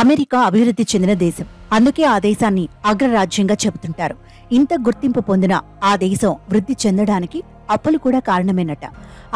America అభివృద్ధి చెందిన దేశం. అందుకే ఆ దేశాన్ని అగ్రరాజ్యంగా చెబుతుంటారు. ఇంత గుర్తింపు పొందిన ఆ దేశం వృద్ధి చెందడానికి అప్పులు కూడా కారణమేనట.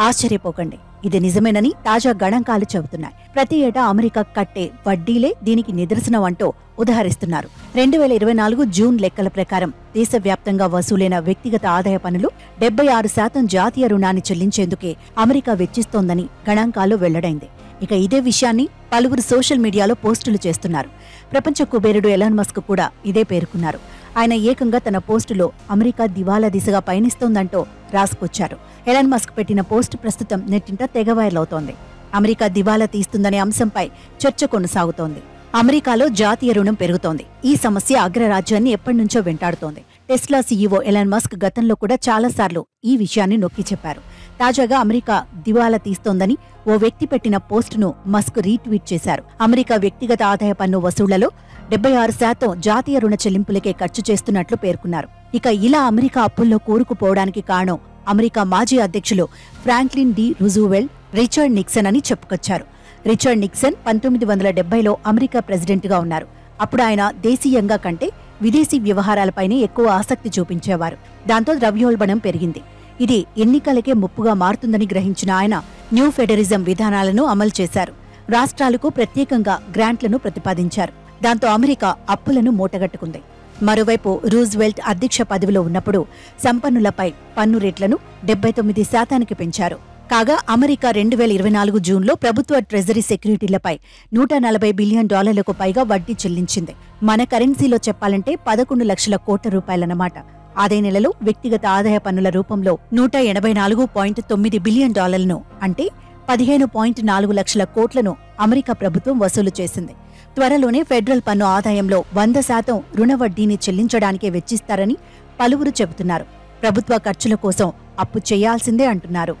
ఆశ్చర్యపోకండి, ఇది నిజమేనని తాజా గణాంకాలు చెబుతున్నాయి. ప్రతి ఏటా అమెరికా కట్టే వడ్డీలే దీనికి నిదర్శనం అంటూ ఉదహరిస్తున్నారు. 2024 జూన్ లెక్కల ప్రకారం దేశవ్యాప్తంగా వసూలైన వ్యక్తిగత ఆదాయ పన్నులు 76% జాతీయ రుణాన్ని చెల్లించేందుకే అమెరికా వెచ్చిస్తోందని గణాంకాల్లో వెల్లడైంది. ఇక ఇదే విషయాన్ని పలువురు సోషల్ మీడియాలో పోస్టులు చేస్తున్నారు. ప్రపంచ కుబేరుడు ఎలాన్ మస్క్ కూడా ఇదే పేర్కొన్నారు. ఆయన ఏకంగా తన పోస్టులో అమెరికా దివాలా దిశగా పయనిస్తోందంటూ రాసుకొచ్చారు. ఎలాన్ మస్క్ పెట్టిన పోస్టు ప్రస్తుతం నెట్టింట తెగ వైరల్ అవుతోంది. అమెరికా దివాలా తీస్తుందనే అంశంపై చర్చ కొనసాగుతోంది. అమెరికాలో జాతీయ రుణం పెరుగుతోంది. ఈ సమస్య అగ్రరాజ్యాన్ని ఎప్పటినుంచో వెంటాడుతోంది. టెస్లా సీఈఓ ఎలాన్ మస్క్ గతంలో కూడా చాలాసార్లు ఈ విషయాన్ని నొక్కి చెప్పారు. తాజాగా అమెరికా దివాలా తీస్తోందని ఓ వ్యక్తి పెట్టిన పోస్టును మస్క్ రీట్వీట్ చేశారు. అమెరికా వ్యక్తిగత ఆదాయ పన్ను వసూళ్లలో 76% జాతీయ రుణ చెల్లింపులకే ఖర్చు చేస్తున్నట్లు పేర్కొన్నారు. ఇక ఇలా అమెరికా అప్పుల్లో కూరుకుపోవడానికి కారణం అమెరికా మాజీ అధ్యక్షులు ఫ్రాంక్లిన్ డి రూజువెల్ట్, రిచర్డ్ నిక్సన్ అని చెప్పుకొచ్చారు. రిచర్డ్ నిక్సన్ 1970లో అమెరికా ప్రెసిడెంట్గా ఉన్నారు. అప్పుడు ఆయన దేశీయంగా కంటే విదేశీ వ్యవహారాలపైనే ఎక్కువ ఆసక్తి చూపించేవారు. దాంతో ద్రవ్యోల్బణం పెరిగింది. ఇది ఎన్నికలకే ముప్పుగా మారుతుందని గ్రహించిన ఆయన న్యూ ఫెడరిజం విధానాలను అమలు చేశారు. రాష్ట్రాలకు ప్రత్యేకంగా గ్రాంట్లను ప్రతిపాదించారు. దాంతో అమెరికా అప్పులను మూటగట్టుకుంది. మరోవైపు రూజ్వెల్ట్ అధ్యక్ష పదవిలో ఉన్నప్పుడు సంపన్నులపై పన్ను రేట్లను 79% పెంచారు. కాగా అమెరికా 2024 జూన్లో ప్రభుత్వ ట్రెజరీ సెక్యూరిటీలపై $140 బిలియన్ పైగా వడ్డీ చెల్లించింది. మన కరెన్సీలో చెప్పాలంటే 11 లక్షల కోట్ల రూపాయలన్నమాట. అదే నెలలో వ్యక్తిగత ఆదాయ పన్నుల రూపంలో $184.9 బిలియన్ అంటే 15.4 లక్షల కోట్లను అమెరికా ప్రభుత్వం వసూలు చేసింది. త్వరలోనే ఫెడరల్ పన్ను ఆదాయంలో 100% రుణ వడ్డీని చెల్లించడానికే వెచ్చిస్తారని పలువురు చెబుతున్నారు. ప్రభుత్వ ఖర్చుల కోసం అప్పు చేయాల్సిందే అంటున్నారు.